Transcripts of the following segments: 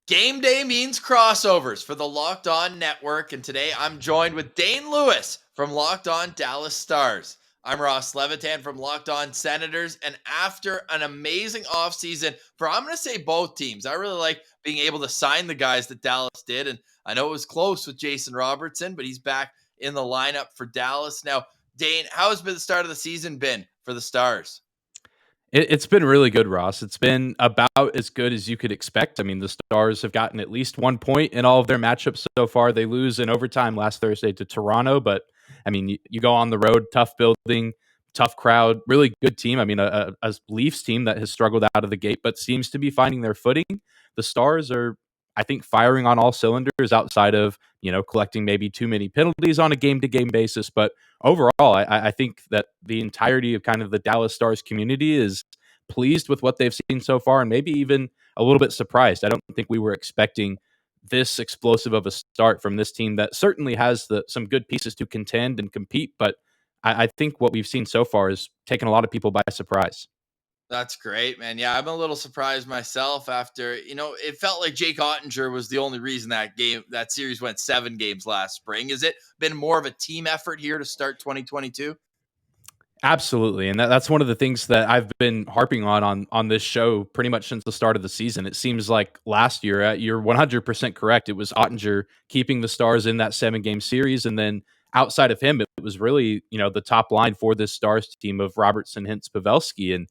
Game day means crossovers for the Locked On Network, and today I'm joined with Dane Lewis from Locked On Dallas Stars. I'm Ross Levitan from Locked On Senators, and after an amazing offseason for, I'm going to say, both teams, I really like being able to sign the guys that Dallas did, and I know it was close with Jason Robertson, but he's back in the lineup for Dallas. Now, Dane, how has the start of the season been for the Stars? It's been really good, Ross. It's been about as good as you could expect. I mean, the Stars have gotten at least 1 point in all of their matchups so far. They lose in overtime last Thursday to Toronto, but I mean, you go on the road, tough building, tough crowd, really good team. I mean, a Leafs team that has struggled out of the gate, but seems to be finding their footing. The Stars are, I think, firing on all cylinders outside of, collecting maybe too many penalties on a game-to-game basis. But overall, I think that the entirety of kind of the Dallas Stars community is pleased with what they've seen so far and maybe even a little bit surprised. I don't think we were expecting this explosive of a start from this team that certainly has some good pieces to contend and compete. But I think what we've seen so far is taken a lot of people by surprise. That's great, man. Yeah, I'm a little surprised myself after, it felt like Jake Ottinger was the only reason that series went 7 games last spring. Has it been more of a team effort here to start 2022? Absolutely, and that's one of the things that I've been harping on this show pretty much since the start of the season. It seems like last year, you're 100% correct. It was Ottinger keeping the Stars in that 7-game series, and then outside of him, it was really the top line for this Stars team of Robertson, Hintz, Pavelski, and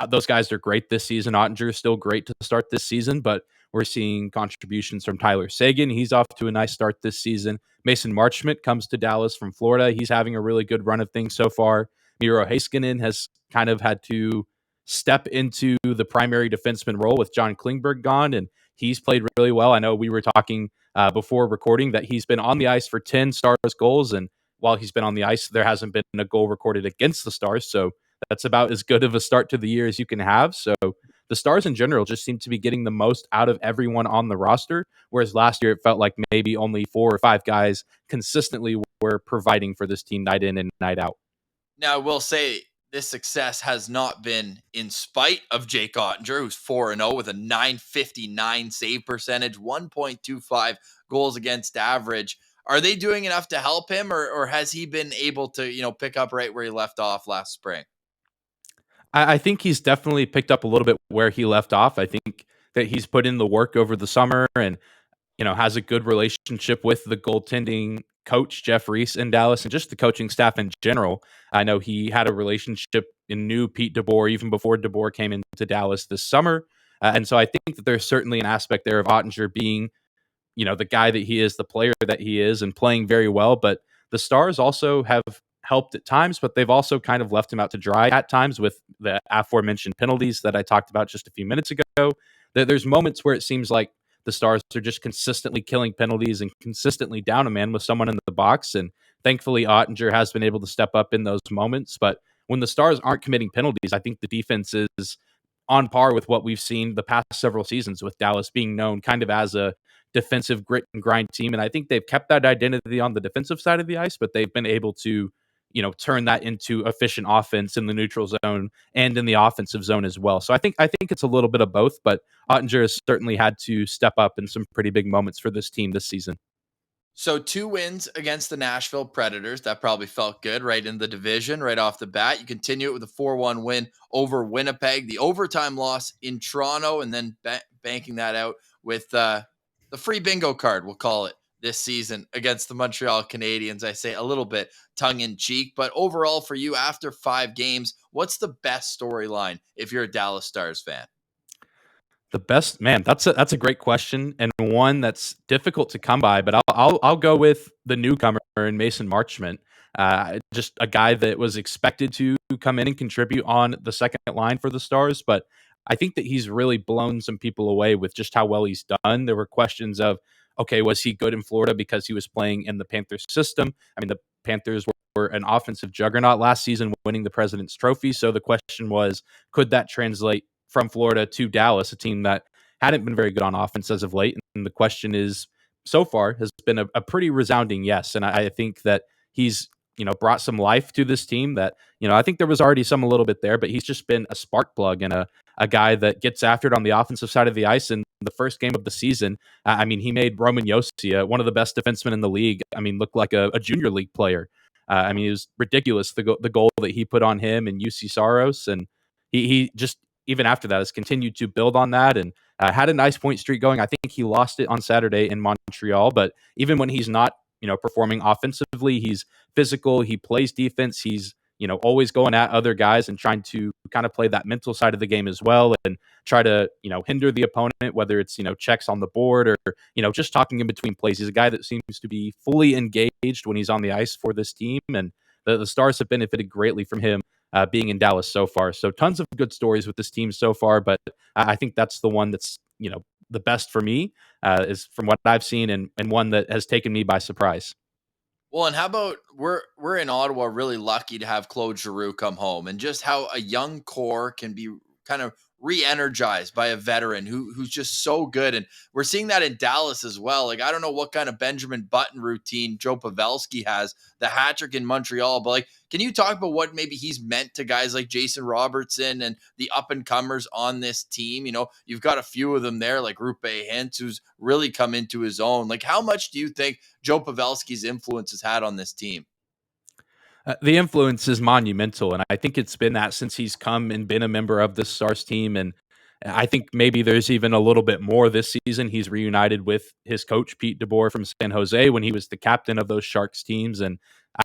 those guys are great this season. Ottinger is still great to start this season, but we're seeing contributions from Tyler Seguin. He's off to a nice start this season. Mason Marchment comes to Dallas from Florida. He's having a really good run of things so far. Miro Heiskanen has kind of had to step into the primary defenseman role with John Klingberg gone, and he's played really well. I know we were talking before recording that he's been on the ice for 10 Stars goals, and while he's been on the ice, there hasn't been a goal recorded against the Stars, so that's about as good of a start to the year as you can have. So the Stars in general just seem to be getting the most out of everyone on the roster, whereas last year it felt like maybe only 4 or 5 guys consistently were providing for this team night in and night out. Now, I will say this success has not been in spite of Jake Ottinger, who's 4-0 with a .959 save percentage, 1.25 goals against average. Are they doing enough to help him, or has he been able to, pick up right where he left off last spring? I think he's definitely picked up a little bit where he left off. I think that he's put in the work over the summer and has a good relationship with the goaltending coach, Jeff Reese, in Dallas, and just the coaching staff in general. I know he had a relationship and knew Pete DeBoer even before DeBoer came into Dallas this summer. And so I think that there's certainly an aspect there of Ottinger being, the guy that he is, the player that he is, and playing very well. But the Stars also have helped at times, but they've also kind of left him out to dry at times with the aforementioned penalties that I talked about just a few minutes ago. There's moments where it seems like the Stars are just consistently killing penalties and consistently down a man with someone in the box. And thankfully, Ottinger has been able to step up in those moments. But when the Stars aren't committing penalties, I think the defense is on par with what we've seen the past several seasons, with Dallas being known kind of as a defensive grit and grind team. And I think they've kept that identity on the defensive side of the ice, but they've been able to, turn that into efficient offense in the neutral zone and in the offensive zone as well. So I think it's a little bit of both, but Ottinger has certainly had to step up in some pretty big moments for this team this season. So 2 wins against the Nashville Predators. That probably felt good right in the division, right off the bat. You continue it with a 4-1 win over Winnipeg, the overtime loss in Toronto, and then banking that out with the free bingo card, we'll call it, this season against the Montreal Canadiens. I say a little bit tongue-in-cheek, but overall for you after 5 games, what's the best storyline if you're a Dallas Stars fan? The best, man, that's a great question, and one that's difficult to come by. But I'll go with the newcomer in Mason Marchment, just a guy that was expected to come in and contribute on the second line for the Stars. But I think that he's really blown some people away with just how well he's done. There were questions of, okay, was he good in Florida because he was playing in the Panthers system? I mean, the Panthers were an offensive juggernaut last season, winning the President's Trophy. So the question was, could that translate from Florida to Dallas, a team that hadn't been very good on offense as of late? And the question is, so far, has been a pretty resounding yes. And I think that he's, brought some life to this team that, I think there was already some a little bit there, but he's just been a spark plug and a guy that gets after it on the offensive side of the ice. In the first game of the season, I mean, he made Roman Josi, one of the best defensemen in the league, I mean, look like a junior league player. I mean, it was ridiculous, the goal that he put on him and UC Saros. And he just, even after that, has continued to build on that and had a nice point streak going. I think he lost it on Saturday in Montreal, but even when he's not, performing offensively, he's physical, he plays defense, he's, always going at other guys and trying to kind of play that mental side of the game as well and try to, hinder the opponent, whether it's, checks on the board or, just talking in between plays. He's a guy that seems to be fully engaged when he's on the ice for this team. And the Stars have benefited greatly from him being in Dallas so far. So tons of good stories with this team so far, but I think that's the one that's, the best for me is from what I've seen and one that has taken me by surprise. Well, and how about we're in Ottawa really lucky to have Claude Giroux come home, and just how a young core can be kind of re-energized by a veteran who's just so good. And we're seeing that in Dallas as well. Like, I don't know what kind of Benjamin Button routine Joe Pavelski has, the hat trick in Montreal, but like, can you talk about what maybe he's meant to guys like Jason Robertson and the up and comers on this team? You've got a few of them there, like Rupe Hintz, who's really come into his own. Like, how much do you think Joe Pavelski's influence has had on this team? The influence is monumental, and I think it's been that since he's come and been a member of the Stars team. And I think maybe there's even a little bit more this season. He's reunited with his coach, Pete DeBoer from San Jose, when he was the captain of those Sharks teams. And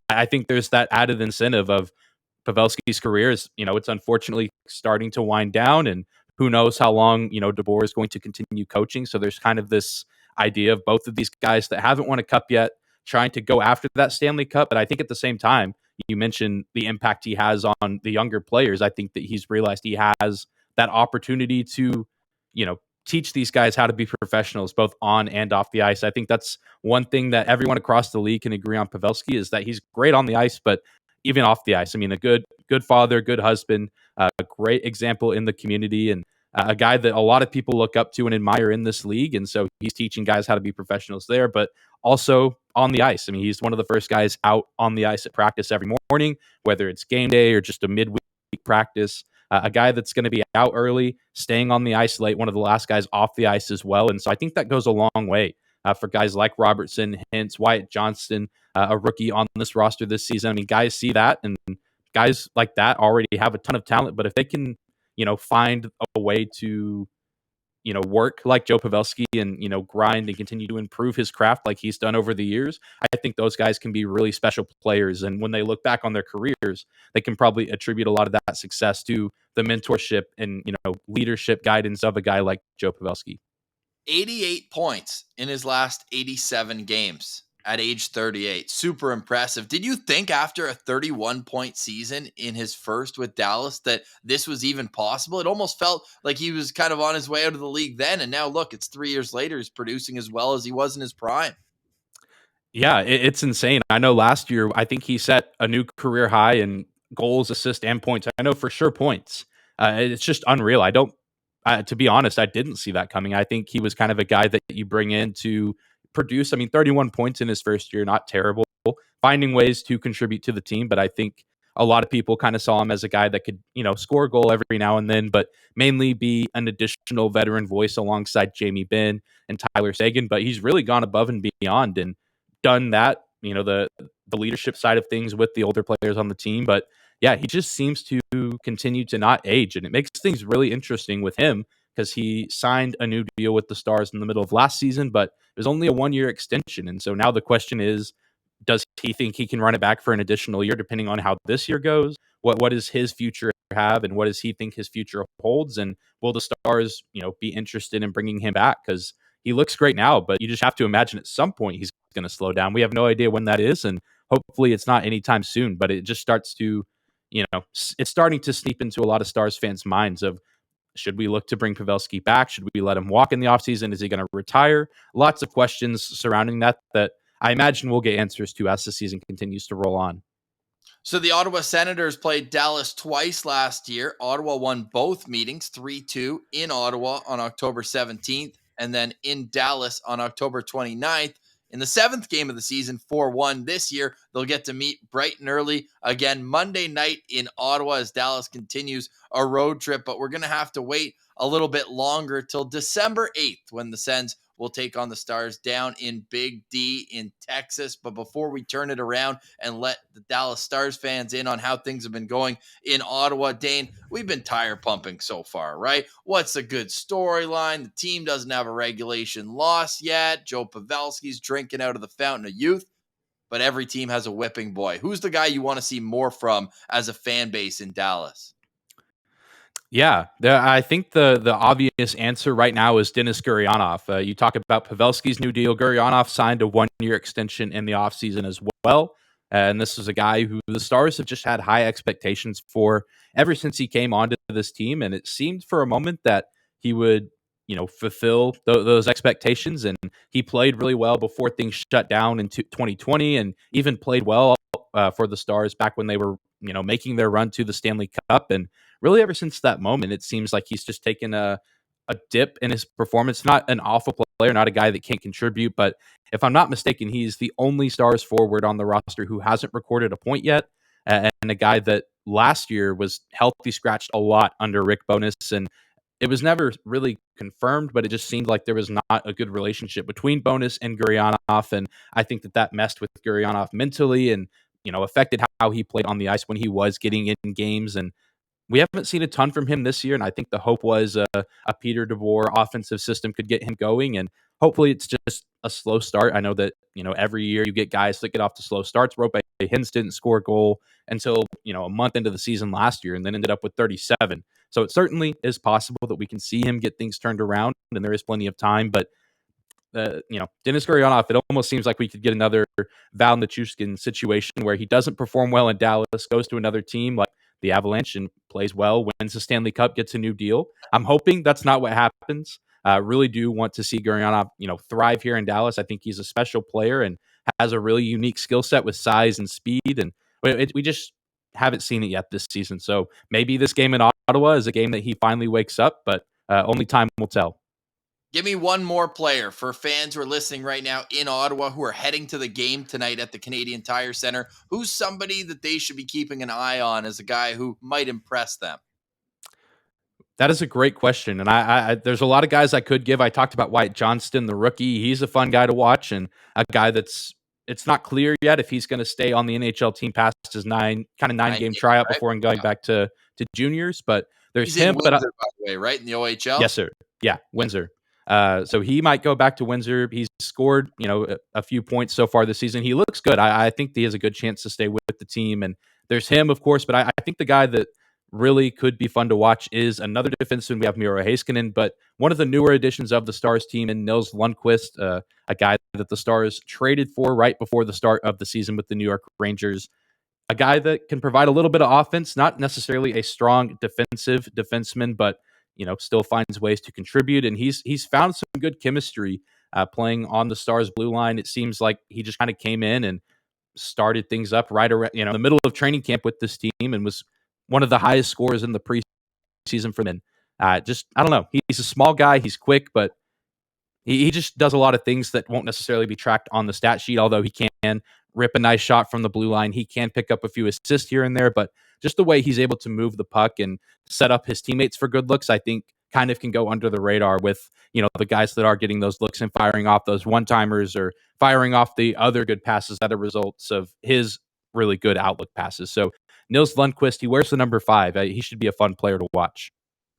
I think there's that added incentive of Pavelski's career is, it's unfortunately starting to wind down, and who knows how long, DeBoer is going to continue coaching. So there's kind of this idea of both of these guys that haven't won a cup yet trying to go after that Stanley Cup. But I think at the same time, you mentioned the impact he has on the younger players. I think that he's realized he has that opportunity to, teach these guys how to be professionals both on and off the ice. I think that's one thing that everyone across the league can agree on Pavelski is that he's great on the ice, but even off the ice, I mean, a good father, good husband, a great example in the community, and a guy that a lot of people look up to and admire in this league. And so he's teaching guys how to be professionals there, but also on the ice. I mean, he's one of the first guys out on the ice at practice every morning, whether it's game day or just a midweek practice. A guy that's going to be out early, staying on the ice late, one of the last guys off the ice as well. And so I think that goes a long way for guys like Robertson, Hintz, Wyatt Johnston, a rookie on this roster this season. I mean, guys see that, and guys like that already have a ton of talent. But if they can, find a way to, work like Joe Pavelski and, grind and continue to improve his craft like he's done over the years, I think those guys can be really special players. And when they look back on their careers, they can probably attribute a lot of that success to the mentorship and, leadership guidance of a guy like Joe Pavelski. 88 points in his last 87 games at age 38. Super impressive. Did you think after a 31-point season in his first with Dallas that this was even possible? It almost felt like he was kind of on his way out of the league then. And now look, it's 3 years later. He's producing as well as he was in his prime. Yeah, it's insane. I know last year, I think he set a new career high in goals, assists, and points. I know for sure points. It's just unreal. I don't, to be honest, I didn't see that coming. I think he was kind of a guy that you bring in to produce. I mean, 31 points in his first year, not terrible. Finding ways to contribute to the team, but I think a lot of people kind of saw him as a guy that could, score a goal every now and then, but mainly be an additional veteran voice alongside Jamie Benn and Tyler Seguin. But he's really gone above and beyond and done that, the leadership side of things with the older players on the team. But yeah, he just seems to continue to not age, and it makes things really interesting with him because he signed a new deal with the Stars in the middle of last season, but it was only a 1-year extension. And so now the question is, does he think he can run it back for an additional year, depending on how this year goes? What does his future have, and what does he think his future holds? And will the Stars, be interested in bringing him back? Because he looks great now, but you just have to imagine at some point he's going to slow down. We have no idea when that is, and hopefully it's not anytime soon. But it just starts to, it's starting to seep into a lot of Stars fans' minds of, should we look to bring Pavelski back? Should we let him walk in the offseason? Is he going to retire? Lots of questions surrounding that I imagine we'll get answers to as the season continues to roll on. So the Ottawa Senators played Dallas twice last year. Ottawa won both meetings 3-2 in Ottawa on October 17th and then in Dallas on October 29th. in the 7th game of the season, 4-1. This year, they'll get to meet bright and early again Monday night in Ottawa as Dallas continues a road trip. But we're going to have to wait a little bit longer till December 8th when the Sens will take on the Stars down in Big D in Texas. But before we turn it around and let the Dallas Stars fans in on how things have been going in Ottawa, Dane, we've been tire pumping so far, right? What's a good storyline? The team doesn't have a regulation loss yet. Joe Pavelski's drinking out of the fountain of youth, but every team has a whipping boy. Who's the guy you want to see more from as a fan base in Dallas? Yeah, I think the obvious answer right now is Denis Gurianov. You talk about Pavelski's new deal. Gurianov signed a 1-year extension in the offseason as well. And this is a guy who the Stars have just had high expectations for ever since he came onto this team. And it seemed for a moment that he would, fulfill those expectations. And he played really well before things shut down in 2020 and even played well for the Stars back when they were, making their run to the Stanley Cup. And really ever since that moment, it seems like he's just taken a dip in his performance. Not an awful player, not a guy that can't contribute, but if I'm not mistaken, he's the only Stars forward on the roster who hasn't recorded a point yet, and a guy that last year was healthy scratched a lot under Rick Bowness, and it was never really confirmed, but it just seemed like there was not a good relationship between Bowness and Gurianov, and I think that messed with Gurianov mentally and affected how he played on the ice when he was getting in games. And we haven't seen a ton from him this year, and I think the hope was a Peter DeBoer offensive system could get him going, and hopefully it's just a slow start. I know that every year you get guys that get off to slow starts. Rope Hintz didn't score a goal until a month into the season last year, and then ended up with 37. So it certainly is possible that we can see him get things turned around, and there is plenty of time. But Denis Gurianov, it almost seems like we could get another Val Nichushkin situation where he doesn't perform well in Dallas, goes to another team like the Avalanche and plays well, wins the Stanley Cup, gets a new deal. I'm hoping that's not what happens. Really do want to see Gurianov, thrive here in Dallas. I think he's a special player and has a really unique skill set with size and speed, and we just haven't seen it yet this season. So maybe this game in Ottawa is a game that he finally wakes up, but only time will tell. Give me one more player for fans who are listening right now in Ottawa who are heading to the game tonight at the Canadian Tire Center. Who's somebody that they should be keeping an eye on as a guy who might impress them? That is a great question, and I there's a lot of guys I could give. I talked about Wyatt Johnston, the rookie. He's a fun guy to watch, and a guy it's not clear yet if he's going to stay on the NHL team past his nine game Games, tryout right? before and going Yeah. back to juniors. But there's He's in him. But Windsor, by the way, right? In the OHL? yes, sir. Yeah, Windsor. So he might go back to Windsor. He's scored, a few points so far this season. He looks good. I think he has a good chance to stay with the team. And there's him, of course. But I think the guy that really could be fun to watch is another defenseman. We have Miro Heiskanen, but one of the newer additions of the Stars team in Nils Lundqvist, a guy that the Stars traded for right before the start of the season with the New York Rangers. A guy that can provide a little bit of offense, not necessarily a strong defensive defenseman, but still finds ways to contribute. And he's found some good chemistry playing on the Stars blue line. It seems like he just kind of came in and started things up right around in the middle of training camp with this team and was one of the highest scorers in the preseason for them. Just I don't know. He's a small guy. He's quick, but he just does a lot of things that won't necessarily be tracked on the stat sheet, although he can rip a nice shot from the blue line. He can pick up a few assists here and there, but just the way he's able to move the puck and set up his teammates for good looks, I think kind of can go under the radar with, the guys that are getting those looks and firing off those one-timers or firing off the other good passes that are results of his really good outlook passes. So Nils Lundqvist, he wears the number 5. He should be a fun player to watch.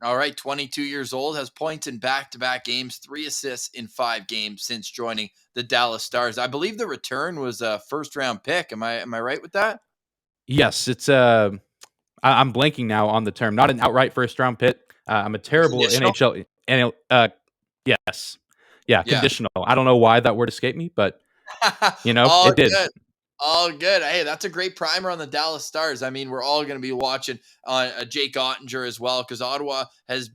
All right, 22 years old, has points in back-to-back games, 3 assists in 5 games since joining the Dallas Stars. I believe the return was a first-round pick. Am I right with that? Yes, it's I'm blanking now on the term. Not an outright first round pick. I'm a terrible Conditional? NHL. Yes, yeah, Yeah. conditional. I don't know why that word escaped me, but All it did. good. All good. Hey, that's a great primer on the Dallas Stars. I mean, we're all going to be watching Jake Ottinger as well because Ottawa has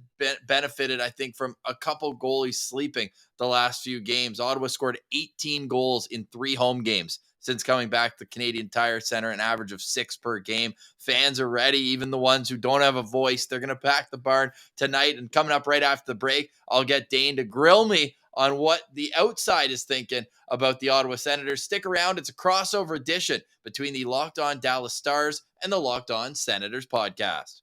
benefited, I think, from a couple goalies sleeping the last few games. Ottawa scored 18 goals in 3 home games since coming back to the Canadian Tire Center, an average of 6 per game. Fans are ready, even the ones who don't have a voice. They're going to pack the barn tonight. And coming up right after the break, I'll get Dane to grill me on what the outside is thinking about the Ottawa Senators. Stick around. It's a crossover edition between the Locked On Dallas Stars and the Locked On Senators podcast.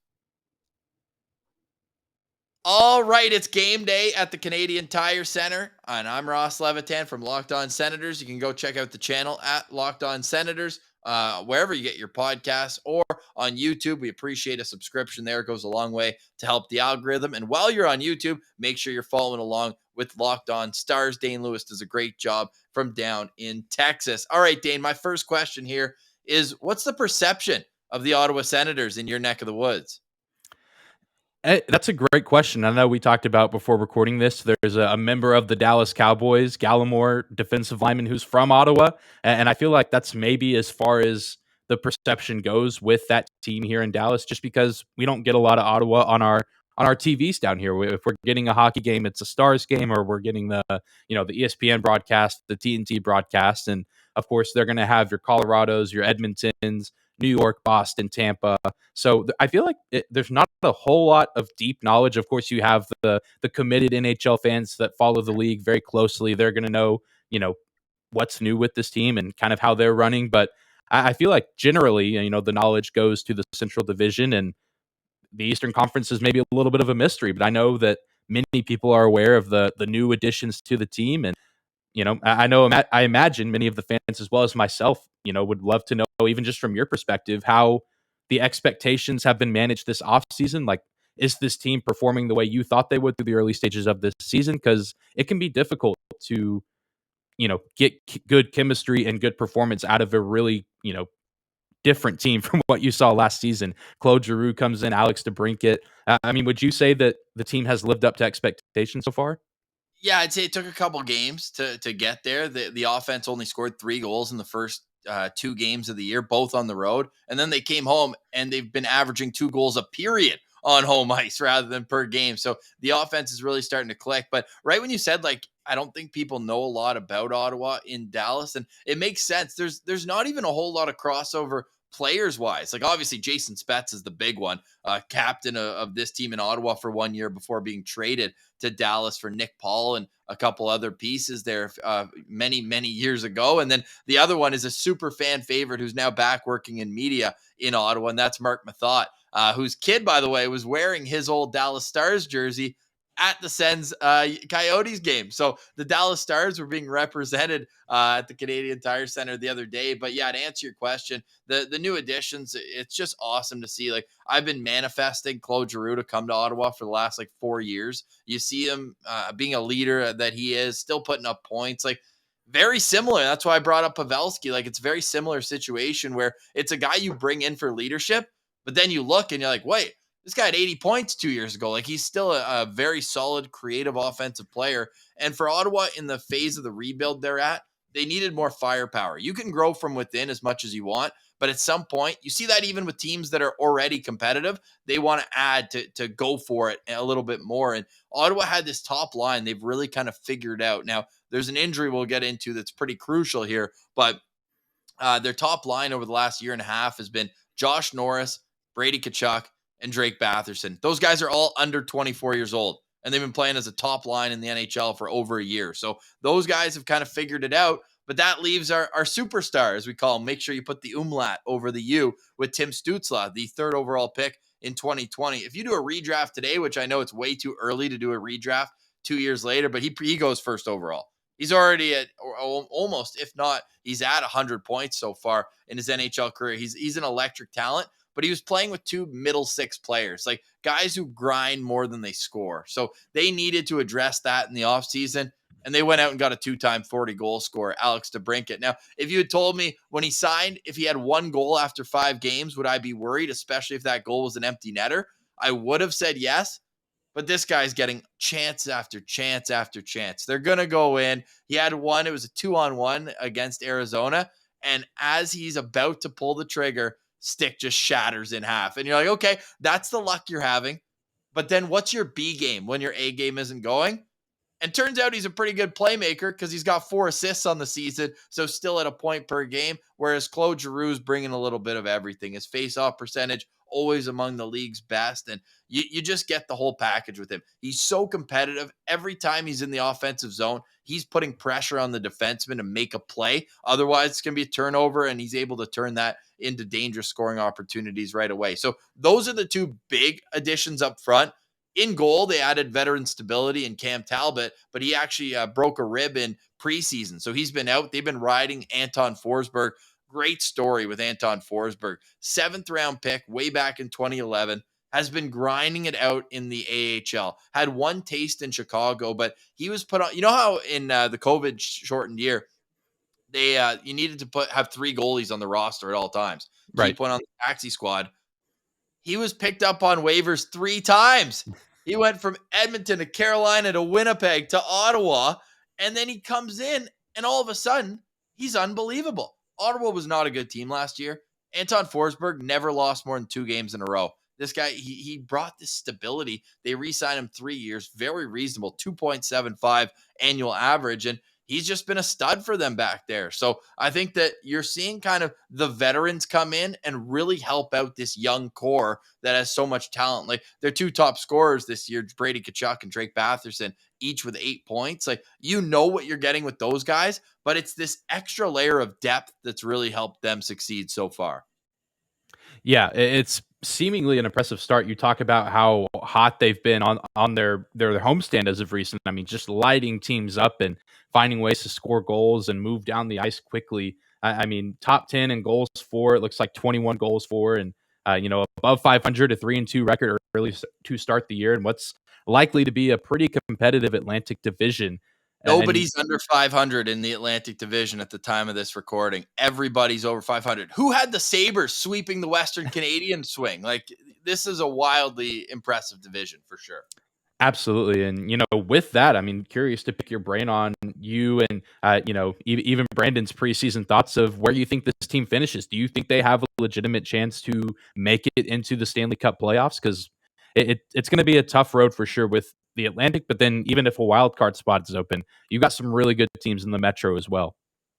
All right, it's game day at the Canadian Tire Center, and I'm Ross Levitan from Locked On Senators. You can go check out the channel at Locked On Senators, wherever you get your podcasts, or on YouTube. We appreciate a subscription there. It goes a long way to help the algorithm. And while you're on YouTube, make sure you're following along with Locked On Stars. Dane Lewis does a great job from down in Texas. All right, Dane, my first question here is, what's the perception of the Ottawa Senators in your neck of the woods? That's a great question. I know we talked about before recording this. There's a member of the Dallas Cowboys, Gallimore, defensive lineman, who's from Ottawa, and I feel like that's maybe as far as the perception goes with that team here in Dallas, just because we don't get a lot of Ottawa on our TVs down here. If we're getting a hockey game, it's a Stars game, or we're getting the the ESPN broadcast, the TNT broadcast, and of course they're going to have your Colorados, your Edmontons, New York, Boston, Tampa. So I feel like there's not a whole lot of deep knowledge. Of course, you have the committed NHL fans that follow the league very closely. They're going to know, what's new with this team and kind of how they're running. But I feel like generally, the knowledge goes to the Central Division, and the Eastern Conference is maybe a little bit of a mystery. But I know that many people are aware of the new additions to the team, and I imagine many of the fans, as well as myself, would love to know, even just from your perspective, how the expectations have been managed this offseason. Like, is this team performing the way you thought they would through the early stages of this season? Because it can be difficult to, get good chemistry and good performance out of a really, different team from what you saw last season. Claude Giroux comes in, Alex DeBrincat. Would you say that the team has lived up to expectations so far? Yeah, I'd say it took a couple games to get there. The offense only scored 3 goals in the first 2 games of the year, both on the road. And then they came home and they've been averaging 2 goals a period on home ice rather than per game. So the offense is really starting to click. But right when you said, like, I don't think people know a lot about Ottawa in Dallas, and it makes sense. There's not even a whole lot of crossover players wise. Like, obviously Jason Spezza is the big one, captain of this team in Ottawa for 1 year before being traded to Dallas for Nick Paul and a couple other pieces there many years ago. And then the other one is a super fan favorite who's now back working in media in Ottawa, and that's Mark Mathot, whose kid, by the way, was wearing his old Dallas Stars jersey at the Sens Coyotes game. So the Dallas Stars were being represented at the Canadian Tire Center the other day. But yeah, to answer your question, the new additions, it's just awesome to see. Like, I've been manifesting Claude Giroux to come to Ottawa for the last 4 years. You see him being a leader that he is, still putting up points. Like, very similar. That's why I brought up Pavelski. Like, it's a very similar situation where it's a guy you bring in for leadership, but then you look and you're like, wait, this guy had 80 points 2 years ago. Like, he's still a very solid, creative offensive player. And for Ottawa, in the phase of the rebuild they're at, they needed more firepower. You can grow from within as much as you want, but at some point, you see that even with teams that are already competitive, they want to add to go for it a little bit more. And Ottawa had this top line they've really kind of figured out. Now, there's an injury we'll get into that's pretty crucial here, but their top line over the last year and a half has been Josh Norris, Brady Tkachuk, and Drake Batherson. Those guys are all under 24 years old, and they've been playing as a top line in the NHL for over a year. So those guys have kind of figured it out, but that leaves our superstar, as we call him. Make sure you put the umlaut over the U with Tim Stützle, the 3rd overall pick in 2020. If you do a redraft today, which I know it's way too early to do a redraft 2 years later, but he goes 1st overall. He's already at almost, if not, he's at 100 points so far in his NHL career. He's an electric talent, but he was playing with 2 middle 6 players, like guys who grind more than they score. So they needed to address that in the offseason, and they went out and got a 2-time 40-goal scorer, Alex DeBrincat. Now, if you had told me when he signed, if he had 1 goal after 5 games, would I be worried, especially if that goal was an empty netter? I would have said yes. But this guy's getting chance after chance after chance. They're going to go in. He had one. It was a 2-on-1 against Arizona. And as he's about to pull the trigger, stick just shatters in half. And you're like, okay, that's the luck you're having. But then what's your B game when your A game isn't going? And turns out he's a pretty good playmaker because he's got 4 assists on the season, so still at a point per game, whereas Claude Giroux's bringing a little bit of everything. His face-off percentage always among the league's best. And you just get the whole package with him. He's so competitive. Every time he's in the offensive zone, he's putting pressure on the defenseman to make a play. Otherwise, it's going to be a turnover, and he's able to turn that into dangerous scoring opportunities right away. So those are the two big additions up front. In goal, they added veteran stability in Cam Talbot, but he actually broke a rib in preseason. So he's been out. They've been riding Anton Forsberg. Great story with Anton Forsberg. 7th-round pick way back in 2011. Has been grinding it out in the AHL. Had one taste in Chicago, but he was put on. You know how in the COVID shortened year, they you needed to have 3 goalies on the roster at all times. Right. Keep one on the taxi squad. He was picked up on waivers 3 times. He went from Edmonton to Carolina to Winnipeg to Ottawa, and then he comes in, and all of a sudden, he's unbelievable. Ottawa was not a good team last year. Anton Forsberg never lost more than 2 games in a row. This guy, he brought this stability. They re-signed him 3 years, very reasonable, 2.75 annual average, and he's just been a stud for them back there. So I think that you're seeing kind of the veterans come in and really help out this young core that has so much talent. Like their 2 top scorers this year, Brady Tkachuk and Drake Batherson, each with 8 points. Like, you know what you're getting with those guys, but it's this extra layer of depth that's really helped them succeed so far. Yeah, it's seemingly an impressive start. You talk about how hot they've been on their homestand as of recent. I mean, just lighting teams up and finding ways to score goals and move down the ice quickly. I mean, top 10 in goals for. It looks like 21 goals for, and above 500, a 3-2 record early to start the year, and what's likely to be a pretty competitive Atlantic Division. Nobody's under 500 in the Atlantic Division at the time of this recording. Everybody's over 500. Who had the Sabres sweeping the Western Canadian swing? Like, this is a wildly impressive division for sure. Absolutely. And, with that, I mean, curious to pick your brain on you and, even Brandon's preseason thoughts of where you think this team finishes. Do you think they have a legitimate chance to make it into the Stanley Cup playoffs? Because it's going to be a tough road for sure with the Atlantic, but then even if a wild card spot is open, you've got some really good teams in the Metro as well.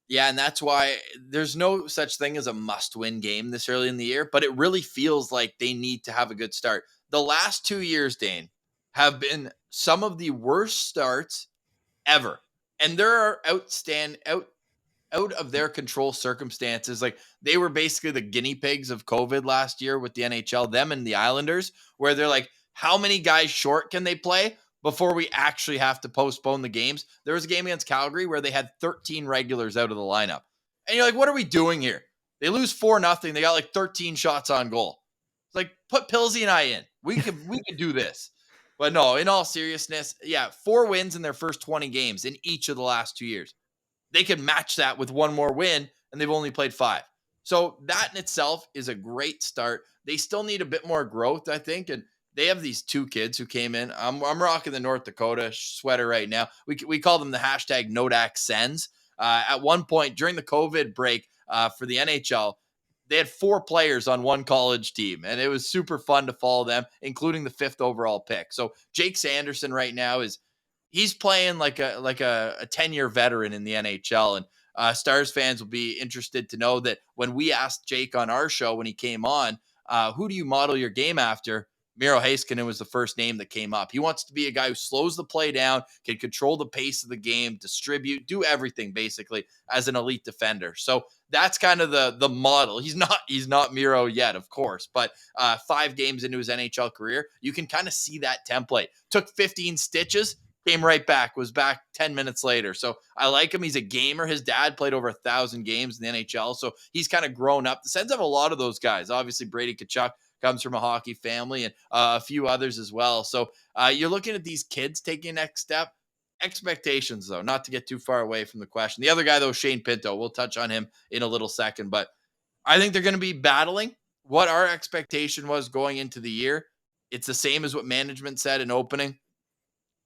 Yeah, and that's why there's no such thing as a must-win game this early in the year, but it really feels like they need to have a good start. The last 2 years, Dane, have been some of the worst starts ever. And there are out of their control circumstances. Like, they were basically the guinea pigs of COVID last year with the NHL, them and the Islanders, where they're like, how many guys short can they play before we actually have to postpone the games? There was a game against Calgary where they had 13 regulars out of the lineup. And you're like, what are we doing here? They lose 4-0. They got like 13 shots on goal. It's like, put Pilsy and I in. We could do this. But no, in all seriousness, yeah, 4 wins in their first 20 games in each of the last 2 years. They could match that with one more win, and they've only played 5. So that in itself is a great start. They still need a bit more growth, I think, and they have these 2 kids who came in. I'm rocking the North Dakota sweater right now. We call them the hashtag Nodak Sens. At one point during the COVID break for the NHL, they had 4 players on one college team, and it was super fun to follow them, including the 5th overall pick. So Jake Sanderson right now he's playing like a 10-year veteran in the NHL, and Stars fans will be interested to know that when we asked Jake on our show when he came on, who do you model your game after? Miro Heiskanen was the first name that came up. He wants to be a guy who slows the play down, can control the pace of the game, distribute, do everything basically as an elite defender. So that's kind of the model. He's not Miro yet, of course, but 5 games into his NHL career, you can kind of see that template. Took 15 stitches, came right back, was back 10 minutes later. So I like him. He's a gamer. His dad played over 1,000 games in the NHL, so he's kind of grown up. The Sens have a lot of those guys. Obviously, Brady Tkachuk comes from a hockey family, and a few others as well. So you're looking at these kids taking a next step. Expectations, though, not to get too far away from the question. The other guy, though, Shane Pinto. We'll touch on him in a little second, but I think they're going to be battling what our expectation was going into the year. It's the same as what management said in opening.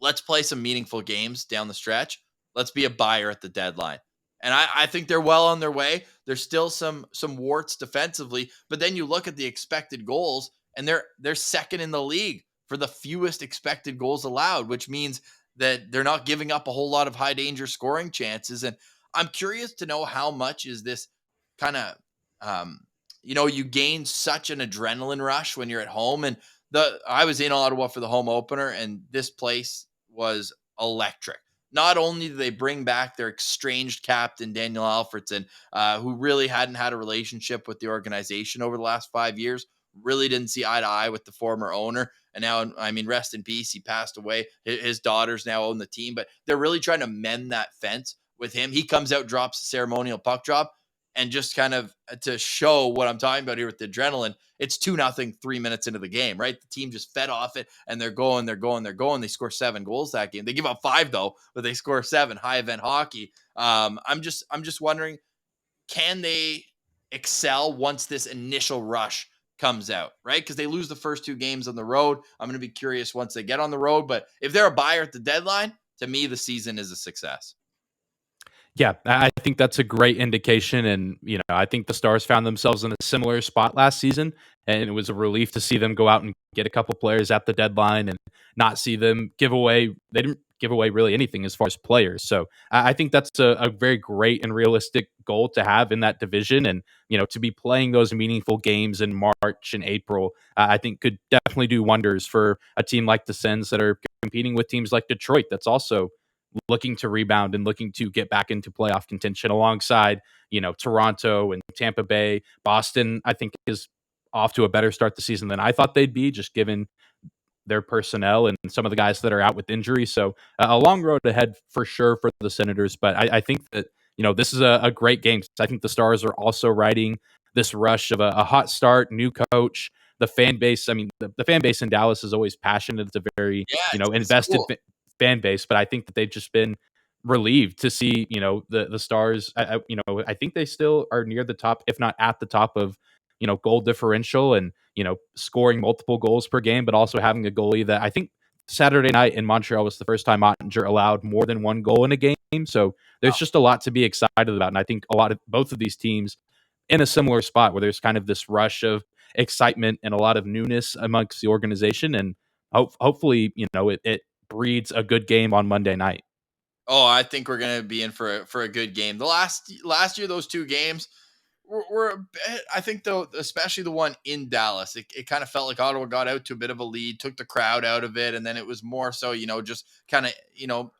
Let's play some meaningful games down the stretch. Let's be a buyer at the deadline. And I think they're well on their way. There's still some warts defensively, but then you look at the expected goals, and they're second in the league for the fewest expected goals allowed, which means that they're not giving up a whole lot of high danger scoring chances. And I'm curious to know how much is this kind of you gain such an adrenaline rush when you're at home. And I was in Ottawa for the home opener, and this place was electric. Not only do they bring back their estranged captain, Daniel Alfredson, who really hadn't had a relationship with the organization over the last 5 years, really didn't see eye to eye with the former owner. And now, I mean, rest in peace. He passed away. His daughters now own the team, but they're really trying to mend that fence with him. He comes out, drops a ceremonial puck drop, and just kind of to show what I'm talking about here with the adrenaline, it's 2-0 3 minutes into the game, right? The team just fed off it, and they're going. They score 7 goals that game. They give up 5 though, but they score 7. High event hockey. I'm just wondering, can they excel once this initial rush comes out, right? Because they lose the first 2 games on the road. I'm going to be curious once they get on the road, but if they're a buyer at the deadline, to me, the season is a success. Yeah, I think that's a great indication. And, I think the Stars found themselves in a similar spot last season. And it was a relief to see them go out and get a couple players at the deadline and not see them give away. They didn't give away really anything as far as players. So I think that's a very great and realistic goal to have in that division. And, to be playing those meaningful games in March and April, I think could definitely do wonders for a team like the Sens that are competing with teams like Detroit that's also looking to rebound and looking to get back into playoff contention alongside, Toronto and Tampa Bay. Boston, I think, is off to a better start the season than I thought they'd be, just given their personnel and some of the guys that are out with injury. So a long road ahead for sure for the Senators. But I think that, this is a great game. I think the Stars are also riding this rush of a hot start, new coach. The fan base, I mean, the fan base in Dallas is always passionate. It's a very, Yeah, it's invested cool. fan base, but I think that they've just been relieved to see, the Stars. I think they still are near the top, if not at the top of, goal differential and, scoring multiple goals per game, but also having a goalie that I think Saturday night in Montreal was the first time Ottinger allowed more than one goal in a game. So there's just a lot to be excited about. And I think a lot of both of these teams in a similar spot where there's kind of this rush of excitement and a lot of newness amongst the organization. And hopefully, it breeds a good game on Monday night. Oh, I think we're going to be in for a good game. The last year, those 2 games were a bit, I think, though, especially the one in Dallas, it kind of felt like Ottawa got out to a bit of a lead, took the crowd out of it, and then it was more so, just kind of,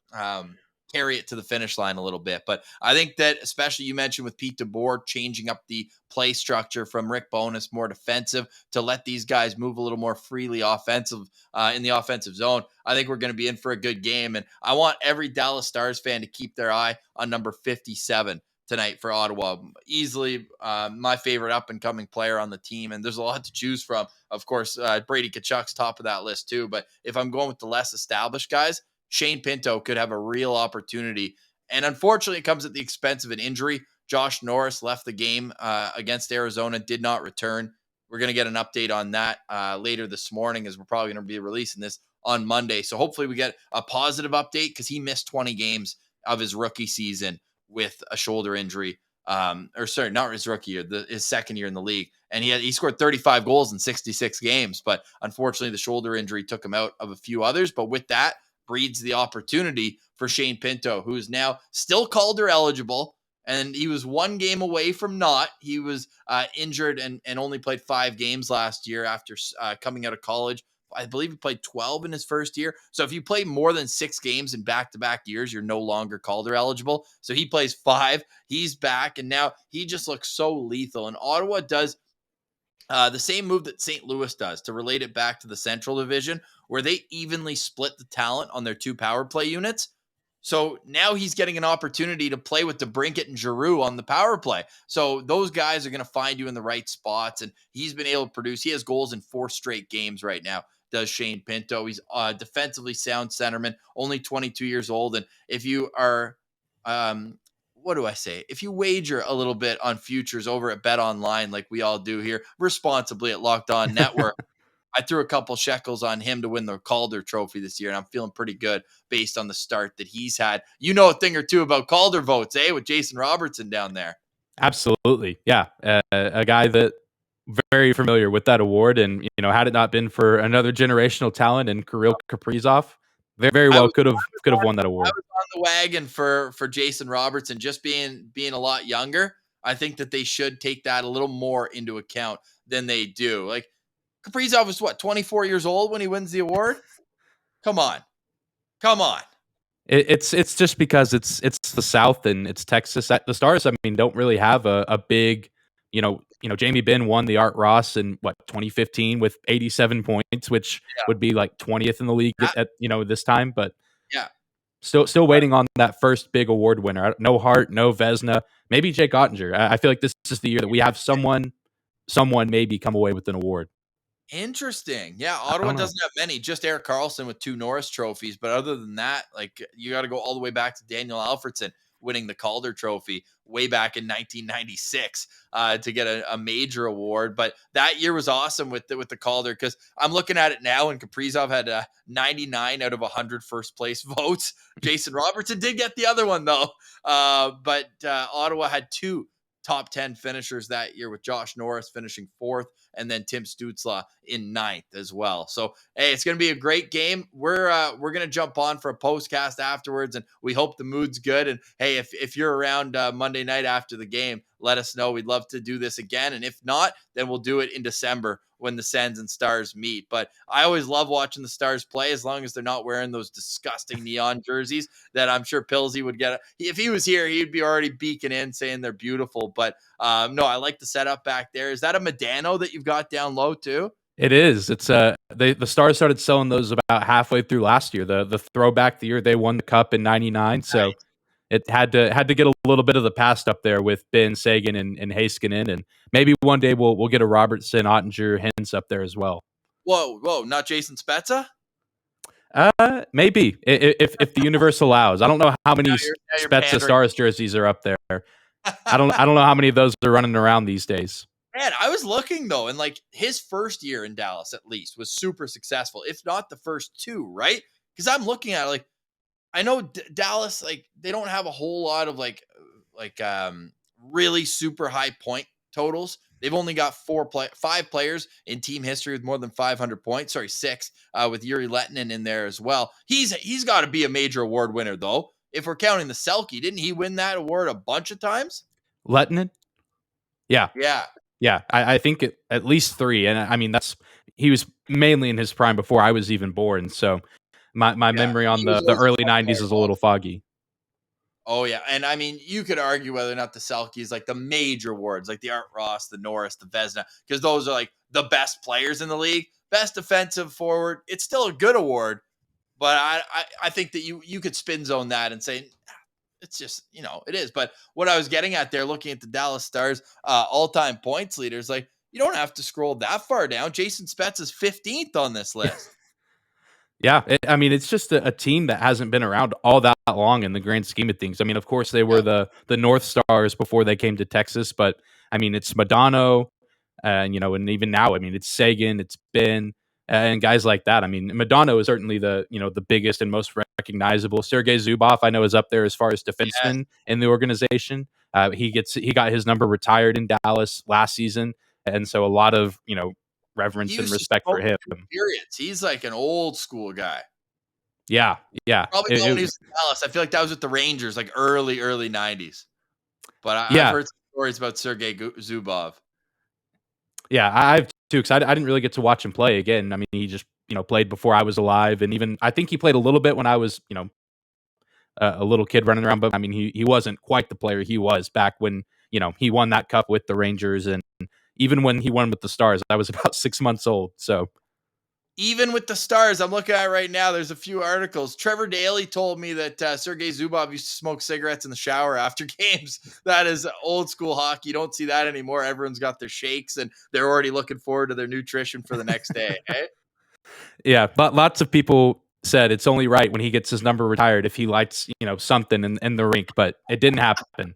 carry it to the finish line a little bit. But I think that, especially you mentioned with Pete DeBoer changing up the play structure from Rick Bowness more defensive to let these guys move a little more freely offensive in the offensive zone. I think we're going to be in for a good game. And I want every Dallas Stars fan to keep their eye on number 57 tonight for Ottawa. Easily my favorite up-and-coming player on the team, and there's a lot to choose from. Of course, Brady Tkachuk's top of that list too, but if I'm going with the less established guys, Shane Pinto could have a real opportunity. And unfortunately, it comes at the expense of an injury. Josh Norris left the game against Arizona, did not return. We're going to get an update on that later this morning, as we're probably going to be releasing this on Monday. So hopefully we get a positive update, because he missed 20 games of his rookie season with a shoulder injury. Or sorry, not his rookie year, his second year in the league. And he scored 35 goals in 66 games. But unfortunately, the shoulder injury took him out of a few others. But with that, breeds the opportunity for Shane Pinto, who is now still Calder eligible. And he was 1 game away from not. He was injured and only played 5 games last year after coming out of college. I believe he played 12 in his first year. So if you play more than 6 games in back-to-back years, you're no longer Calder eligible. So he plays 5. He's back, and now he just looks so lethal. And Ottawa does the same move that St. Louis does, to relate it back to the Central Division, where they evenly split the talent on their 2 power play units. So now he's getting an opportunity to play with DeBrincat and Giroux on the power play. So those guys are going to find you in the right spots, and he's been able to produce. He has goals in 4 straight games right now, does Shane Pinto. He's a defensively sound centerman, only 22 years old. And if you are what do I say? If you wager a little bit on futures over at BetOnline, like we all do here, responsibly at Locked On Network, I threw a couple shekels on him to win the Calder Trophy this year, and I'm feeling pretty good based on the start that he's had. You know a thing or two about Calder votes, eh? With Jason Robertson down there. Absolutely. Yeah. A guy that very familiar with that award. And, had it not been for another generational talent and Kirill Kaprizov, very well could have won that I award. was on the wagon for Jason Robertson, just being a lot younger. I think that they should take that a little more into account than they do. Like Kaprizov was 24 years old when he wins the award. Come on, come on. It's just because it's the South and it's Texas. The Stars, I mean, don't really have a big, Jamie Benn won the Art Ross in 2015 with 87 points, which Yeah, would be like 20th in the league that, at this time. But yeah. still waiting on that first big award winner. No Hart, no Vezina, maybe Jake Ottinger. I feel like this is the year that we have someone maybe come away with an award. Interesting. Yeah, I Ottawa don't know. doesn't have many. Just Eric Carlson with 2 Norris trophies, but other than that, like you got to go all the way back to Daniel Alfredson winning the Calder Trophy way back in 1996 to get a major award. But that year was awesome with the Calder because I'm looking at it now, and Kaprizov had 99 out of 100 first place votes. Jason Robertson did get the other one though, but Ottawa had 2 top 10 finishers that year with Josh Norris finishing 4th and then Tim Stützle in 9th as well. So, hey, it's going to be a great game. We're going to jump on for a postcast afterwards, and we hope the mood's good. And hey, if you're around Monday night after the game, let us know. We'd love to do this again. And if not, then we'll do it in December when the Sens and Stars meet. But I always love watching the Stars play as long as they're not wearing those disgusting neon jerseys that I'm sure Pillsy would get. If he was here, he'd be already beaking in saying they're beautiful. But no, I like the setup back there. Is that a Medano that you've got down low too? It is. It's the Stars started selling those about halfway through last year. The throwback, the year they won the cup in '99. So it had to get a little bit of the past up there with Ben Sagan and Heiskanen, and maybe one day we'll get a Robertson, Ottinger, Hens up there as well. Whoa, not Jason Spezza? Maybe if the universe allows. I don't know how many Now you're Spezza pandering. Stars jerseys are up there. I don't know how many of those are running around these days. Man, I was looking though, and like his first year in Dallas at least was super successful, if not the first 2, right? Because I'm looking at it, like I know Dallas, like they don't have a whole lot of like really super high point totals. They've only got 5 players in team history with more than 500 points. Sorry, 6 with Yuri Lettinen in there as well. He's got to be a major award winner though. If we're counting the Selke, didn't he win that award a bunch of times? Lettinen? Yeah. Yeah. Yeah, I think at least 3, and I mean he was mainly in his prime before I was even born. So my Yeah. memory on He was the always a early fun player '90s to is a watch. little foggy. Oh yeah, and I mean, you could argue whether or not the Selke is like the major awards, like the Art Ross, the Norris, the Vezina, because those are like the best players in the league. Best defensive forward, it's still a good award, but I think that you could spin zone that and say it's just it is. But what I was getting at there, looking at the Dallas Stars all time points leaders, like you don't have to scroll that far down. Jason Spetz is 15th on this list. Yeah, I mean, it's just a team that hasn't been around all that long in the grand scheme of things. I mean, of course, they were Yeah. the North Stars before they came to Texas, but I mean, it's Modano, and and even now, I mean, it's Sagan, it's Ben, and guys like that. I mean, Modano is certainly the biggest and most recognizable. Sergei Zubov, I know, is up there as far as Yes. defenseman in the organization. He got his number retired in Dallas last season, and so a lot of He reverence and used to respect for smoke him. periods. He's like an old school guy. Yeah, yeah, Probably not when he was in Dallas. I feel like that was with the Rangers, like early 90s. But I've yeah, heard some stories about Sergei Zubov. yeah. I've too because I didn't really get to watch him play again. I mean, he just played before I was alive, and even I think he played a little bit when I was a little kid running around. But I mean, he wasn't quite the player he was back when he won that cup with the Rangers, and even when he won with the Stars, I was about 6 months old. So Even with the Stars, I'm looking at right now, there's a few articles. Trevor Daley told me that Sergei Zubov used to smoke cigarettes in the shower after games. That is old school hockey. You don't see that anymore. Everyone's got their shakes, and they're already looking forward to their nutrition for the next day. Eh? yeah, but lots of people said it's only right when he gets his number retired if he lights something in the rink, but it didn't happen.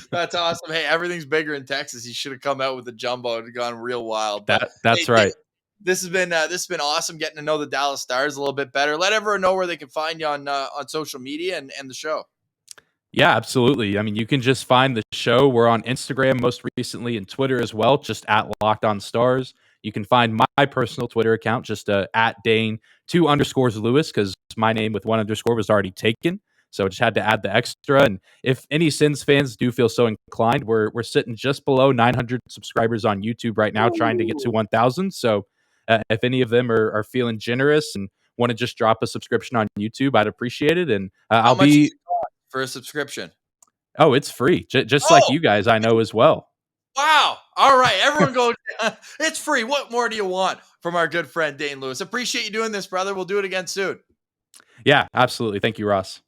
That's awesome. Hey, everything's bigger in Texas. You should have come out with a jumbo and gone real wild. But That's hey, right. this has been awesome getting to know the Dallas Stars a little bit better. Let everyone know where they can find you on social media and the show. Yeah, absolutely. I mean, you can just find the show. We're on Instagram most recently and Twitter as well, just at Locked On Stars. You can find my personal Twitter account, just at Dane 2_Lewis, because my name with 1_ was already taken. So just had to add the extra. And if any Sens fans do feel so inclined, we're sitting just below 900 subscribers on YouTube right now, trying to get to 1,000. So if any of them are feeling generous and want to just drop a subscription on YouTube, I'd appreciate it. And How I'll much does be. it cost for a subscription? Oh, it's free, just like Oh, you guys, I know as well. wow. All right. Everyone go. It's free. What more do you want from our good friend Dane Lewis? Appreciate you doing this, brother. We'll do it again soon. Yeah, absolutely. Thank you, Ross.